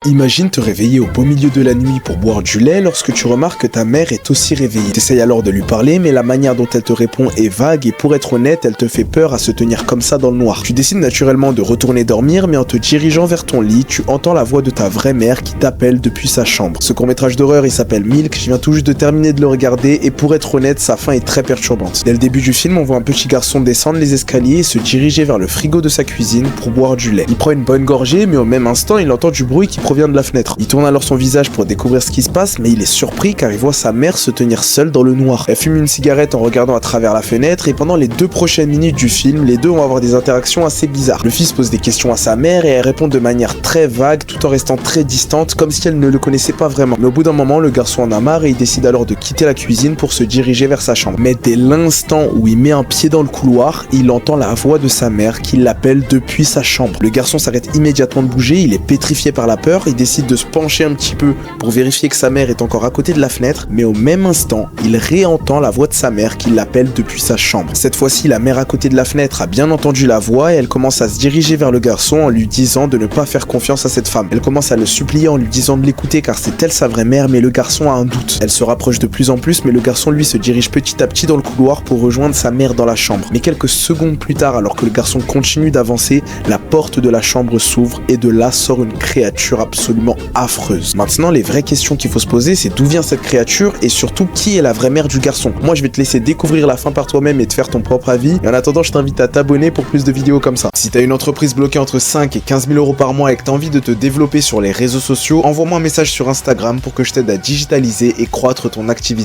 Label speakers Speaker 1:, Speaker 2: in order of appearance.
Speaker 1: Imagine te réveiller au beau milieu de la nuit pour boire du lait lorsque tu remarques que ta mère est aussi réveillée. T'essayes alors de lui parler, mais la manière dont elle te répond est vague et pour être honnête, elle te fait peur à se tenir comme ça dans le noir. Tu décides naturellement de retourner dormir, mais en te dirigeant vers ton lit, tu entends la voix de ta vraie mère qui t'appelle depuis sa chambre. Ce court-métrage d'horreur, il s'appelle Milk, je viens tout juste de terminer de le regarder et pour être honnête, sa fin est très perturbante. Dès le début du film, on voit un petit garçon descendre les escaliers et se diriger vers le frigo de sa cuisine pour boire du lait. Il prend une bonne gorgée, mais au même instant, il entend du bruit qui provient de la fenêtre. Il tourne alors son visage pour découvrir ce qui se passe, mais il est surpris car il voit sa mère se tenir seule dans le noir. Elle fume une cigarette en regardant à travers la fenêtre et pendant les 2 prochaines minutes du film, les deux vont avoir des interactions assez bizarres. Le fils pose des questions à sa mère et elle répond de manière très vague tout en restant très distante comme si elle ne le connaissait pas vraiment. Mais au bout d'un moment, le garçon en a marre et il décide alors de quitter la cuisine pour se diriger vers sa chambre. Mais dès l'instant où il met un pied dans le couloir, il entend la voix de sa mère qui l'appelle depuis sa chambre. Le garçon s'arrête immédiatement de bouger, il est pétrifié par la peur, il décide de se pencher un petit peu pour vérifier que sa mère est encore à côté de la fenêtre, mais au même instant, il réentend la voix de sa mère qui l'appelle depuis sa chambre. Cette fois-ci, la mère à côté de la fenêtre a bien entendu la voix et elle commence à se diriger vers le garçon en lui disant de ne pas faire confiance à cette femme. Elle commence à le supplier en lui disant de l'écouter car c'est elle sa vraie mère, mais le garçon a un doute. Elle se rapproche de plus en plus, mais le garçon lui se dirige petit à petit dans le couloir pour rejoindre sa mère dans la chambre. Mais quelques secondes plus tard, alors que le garçon continue d'avancer, la porte de la chambre s'ouvre et de là sort une créature absolument affreuse. Maintenant, les vraies questions qu'il faut se poser, c'est d'où vient cette créature et surtout qui est la vraie mère du garçon. Moi, je vais te laisser découvrir la fin par toi-même et te faire ton propre avis. Et en attendant, je t'invite à t'abonner pour plus de vidéos comme ça. Si t'as une entreprise bloquée entre 5 et 15 000 euros par mois et que t'as envie de te développer sur les réseaux sociaux, envoie-moi un message sur Instagram pour que je t'aide à digitaliser et croître ton activité.